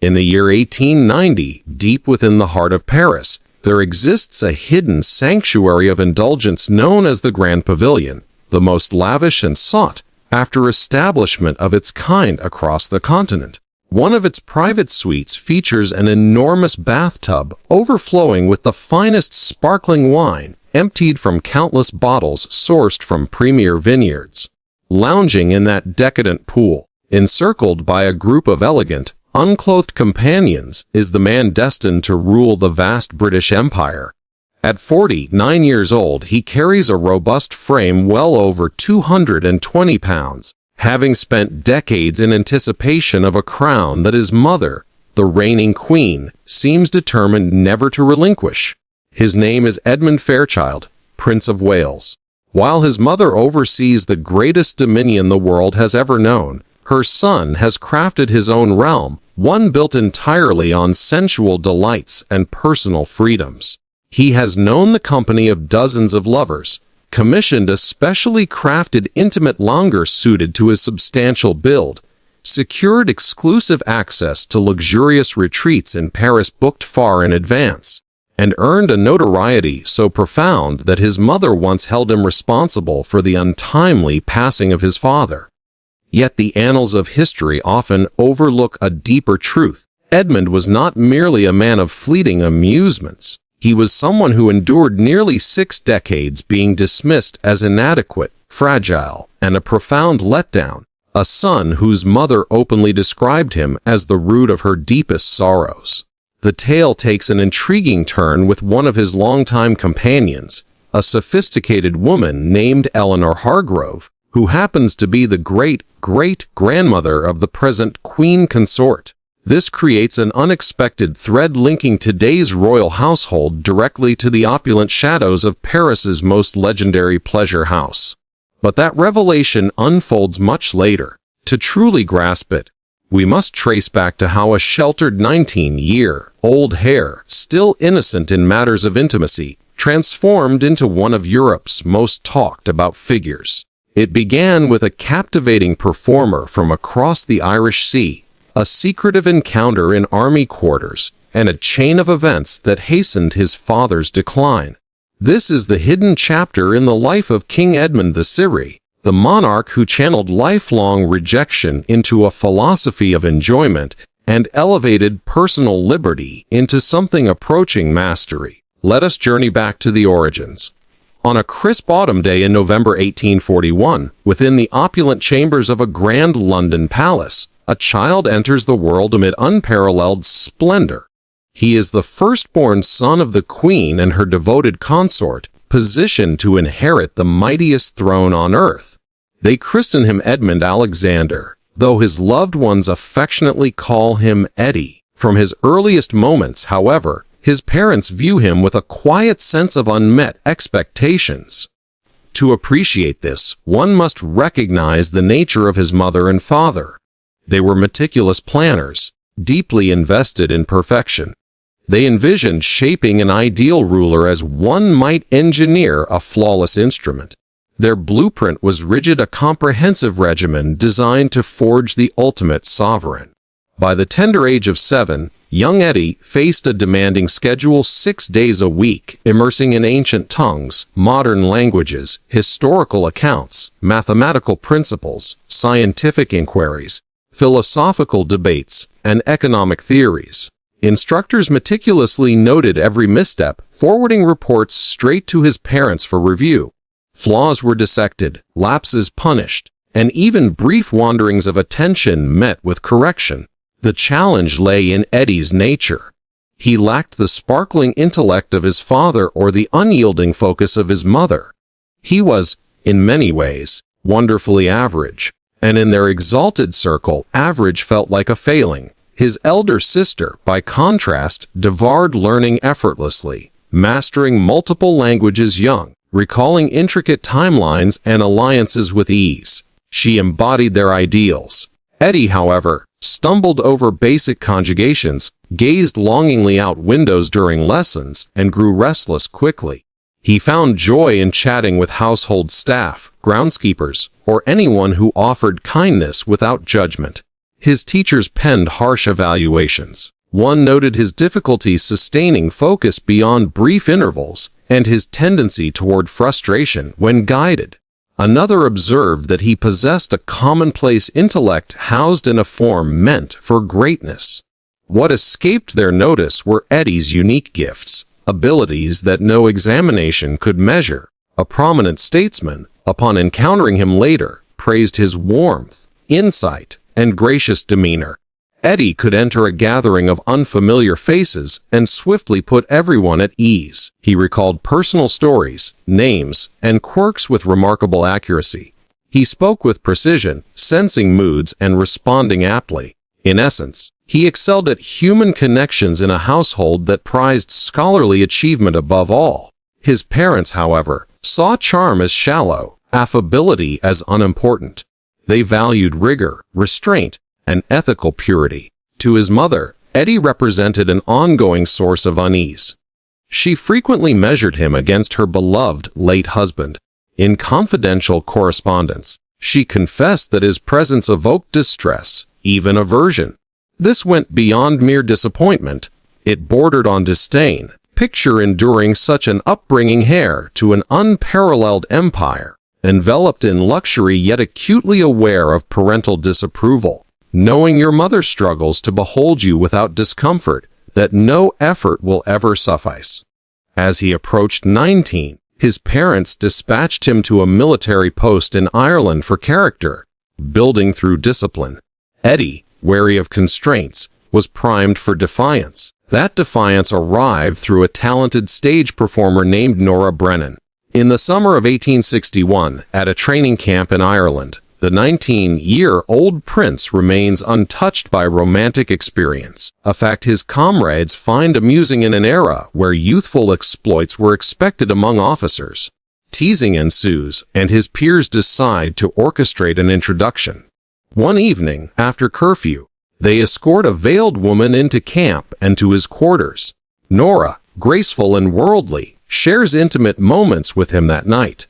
In the year 1890, deep within the heart of Paris, there exists a hidden sanctuary of indulgence known as the Grand Pavilion, the most lavish and sought after establishment of its kind across the continent. One of its private suites features an enormous bathtub overflowing with the finest sparkling wine, emptied from countless bottles sourced from premier vineyards. Lounging in that decadent pool, encircled by a group of elegant, unclothed companions, is the man destined to rule the vast British Empire. At 49 years old, he carries a robust frame well over 220 pounds, having spent decades in anticipation of a crown that his mother, the reigning queen, seems determined never to relinquish. His name is Edmund Fairchild, Prince of Wales. While his mother oversees the greatest dominion the world has ever known, her son has crafted his own realm, one built entirely on sensual delights and personal freedoms. He has known the company of dozens of lovers, commissioned a specially crafted intimate langar suited to his substantial build, secured exclusive access to luxurious retreats in Paris booked far in advance, and earned a notoriety so profound that his mother once held him responsible for the untimely passing of his father. Yet the annals of history often overlook a deeper truth. Edmund was not merely a man of fleeting amusements. He was someone who endured nearly 6 decades being dismissed as inadequate, fragile, and a profound letdown, a son whose mother openly described him as the root of her deepest sorrows. The tale takes an intriguing turn with one of his longtime companions, a sophisticated woman named Eleanor Hargrove, who happens to be the great-great-grandmother of the present queen consort. This creates an unexpected thread linking today's royal household directly to the opulent shadows of Paris's most legendary pleasure house. But that revelation unfolds much later. To truly grasp it, we must trace back to how a sheltered 19-year-old heir, still innocent in matters of intimacy, transformed into one of Europe's most talked-about figures. It began with a captivating performer from across the Irish Sea, a secretive encounter in army quarters, and a chain of events that hastened his father's decline. This is the hidden chapter in the life of King Edmund VI, the monarch who channeled lifelong rejection into a philosophy of enjoyment and elevated personal liberty into something approaching mastery. Let us journey back to the origins. On a crisp autumn day in November 1841, within the opulent chambers of a grand London palace, a child enters the world amid unparalleled splendor. He is the firstborn son of the Queen and her devoted consort, positioned to inherit the mightiest throne on earth. They christen him Edmund Alexander, though his loved ones affectionately call him Eddie. From his earliest moments, however, his parents view him with a quiet sense of unmet expectations. To appreciate this, one must recognize the nature of his mother and father. They were meticulous planners, deeply invested in perfection. They envisioned shaping an ideal ruler as one might engineer a flawless instrument. Their blueprint was rigid, a comprehensive regimen designed to forge the ultimate sovereign. By the tender age of 7, young Eddie faced a demanding schedule 6 days a week, immersing in ancient tongues, modern languages, historical accounts, mathematical principles, scientific inquiries, philosophical debates, and economic theories. Instructors meticulously noted every misstep, forwarding reports straight to his parents for review. Flaws were dissected, lapses punished, and even brief wanderings of attention met with correction. The challenge lay in Eddie's nature. He lacked the sparkling intellect of his father or the unyielding focus of his mother. He was, in many ways, wonderfully average, and in their exalted circle, average felt like a failing. His elder sister, by contrast, devoured learning effortlessly, mastering multiple languages young, recalling intricate timelines and alliances with ease. She embodied their ideals. Eddie, however, stumbled over basic conjugations, gazed longingly out windows during lessons, and grew restless quickly. He found joy in chatting with household staff, groundskeepers, or anyone who offered kindness without judgment. His teachers penned harsh evaluations. One noted his difficulty sustaining focus beyond brief intervals and his tendency toward frustration when guided. Another observed that he possessed a commonplace intellect housed in a form meant for greatness. What escaped their notice were Eddie's unique gifts, abilities that no examination could measure. A prominent statesman, upon encountering him later, praised his warmth, insight, and gracious demeanor. Eddie could enter a gathering of unfamiliar faces and swiftly put everyone at ease. He recalled personal stories, names, and quirks with remarkable accuracy. He spoke with precision, sensing moods and responding aptly. In essence, he excelled at human connections in a household that prized scholarly achievement above all. His parents, however, saw charm as shallow, affability as unimportant. They valued rigor, restraint, and ethical purity. To his mother, Eddie represented an ongoing source of unease. She frequently measured him against her beloved late husband. In confidential correspondence, she confessed that his presence evoked distress, even aversion. This went beyond mere disappointment. It bordered on disdain. Picture enduring such an upbringing heir to an unparalleled empire, enveloped in luxury yet acutely aware of parental disapproval. Knowing your mother struggles to behold you without discomfort, that no effort will ever suffice. As he approached 19, his parents dispatched him to a military post in Ireland for character building through discipline. Eddie, wary of constraints, was primed for defiance. That defiance arrived through a talented stage performer named Nora Brennan. In the summer of 1861, at a training camp in Ireland, the 19-year-old prince remains untouched by romantic experience, a fact his comrades find amusing in an era where youthful exploits were expected among officers. Teasing ensues, and his peers decide to orchestrate an introduction. One evening, after curfew, they escort a veiled woman into camp and to his quarters. Nora, graceful and worldly, shares intimate moments with him that night.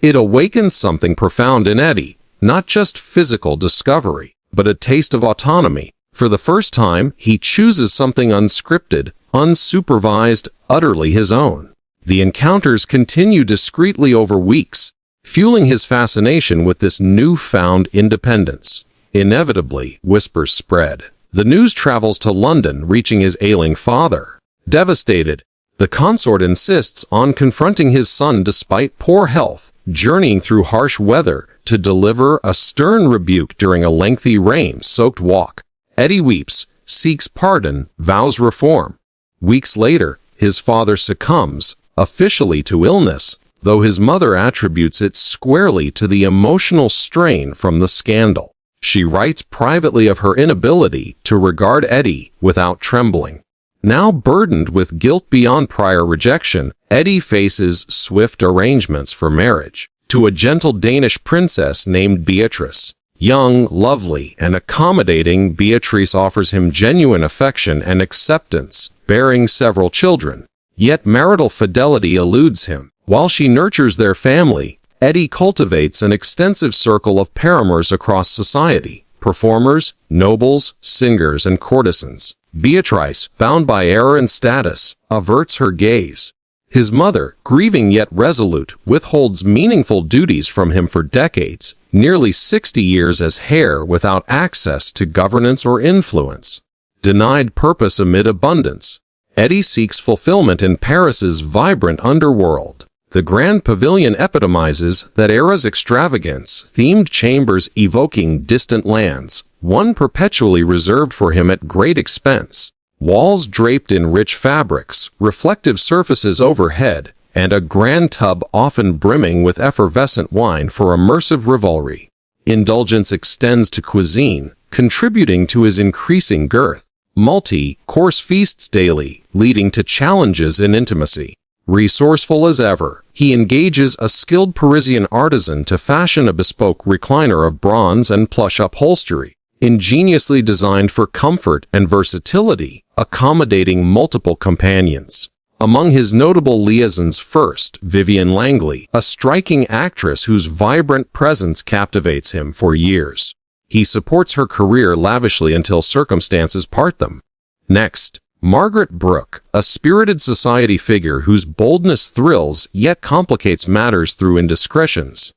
It awakens something profound in Eddie, not just physical discovery, but a taste of autonomy. For the first time, he chooses something unscripted, unsupervised, utterly his own. The encounters continue discreetly over weeks, fueling his fascination with this newfound independence. Inevitably, whispers spread. The news travels to London, reaching his ailing father. Devastated, the consort insists on confronting his son despite poor health, journeying through harsh weather to deliver a stern rebuke during a lengthy rain-soaked walk. Eddie weeps, seeks pardon, vows reform. Weeks later, his father succumbs, officially to illness, though his mother attributes it squarely to the emotional strain from the scandal. She writes privately of her inability to regard Eddie without trembling. Now burdened with guilt beyond prior rejection, Eddie faces swift arrangements for marriage to a gentle Danish princess named Beatrice. Young, lovely, and accommodating, Beatrice offers him genuine affection and acceptance, bearing several children. Yet marital fidelity eludes him. While she nurtures their family, Eddie cultivates an extensive circle of paramours across society, performers, nobles, singers, and courtesans. Beatrice, bound by error and status, averts her gaze. His mother, grieving yet resolute, withholds meaningful duties from him for decades, nearly 60 years as heir without access to governance or influence. Denied purpose amid abundance, Eddie seeks fulfillment in Paris's vibrant underworld. The Grand Pavilion epitomizes that era's extravagance, themed chambers evoking distant lands, one perpetually reserved for him at great expense, walls draped in rich fabrics, reflective surfaces overhead, and a grand tub often brimming with effervescent wine for immersive revelry. Indulgence extends to cuisine, contributing to his increasing girth. Multi-course feasts daily, leading to challenges in intimacy. Resourceful as ever, he engages a skilled Parisian artisan to fashion a bespoke recliner of bronze and plush upholstery, ingeniously designed for comfort and versatility, accommodating multiple companions. Among his notable liaisons, first, Vivian Langley, a striking actress whose vibrant presence captivates him for years. He supports her career lavishly until circumstances part them. Next, Margaret Brooke, a spirited society figure whose boldness thrills yet complicates matters through indiscretions.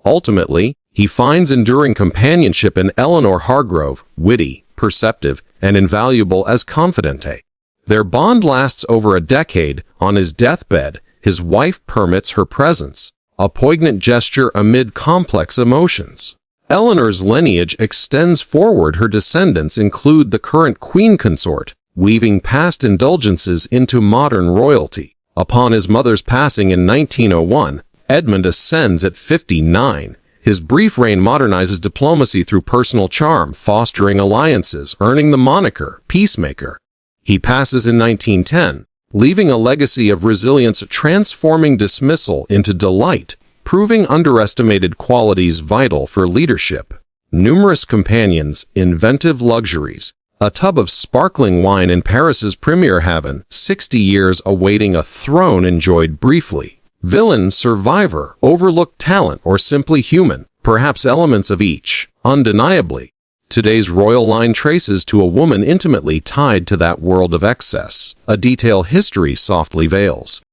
Ultimately, he finds enduring companionship in Eleanor Hargrove, witty, perceptive, and invaluable as confidante. Their bond lasts over a decade. On his deathbed, his wife permits her presence, a poignant gesture amid complex emotions. Eleanor's lineage extends forward. Her descendants include the current queen consort, weaving past indulgences into modern royalty. Upon his mother's passing in 1901, Edmund ascends at 59. His brief reign modernizes diplomacy through personal charm, fostering alliances, earning the moniker peacemaker. He passes in 1910, leaving a legacy of resilience, transforming dismissal into delight, proving underestimated qualities vital for leadership. Numerous companions, inventive luxuries, a tub of sparkling wine in Paris's premier haven, 60 years awaiting a throne enjoyed briefly. Villain, survivor, overlooked talent, or simply human, perhaps elements of each, undeniably. Today's royal line traces to a woman intimately tied to that world of excess, a detail history softly veils.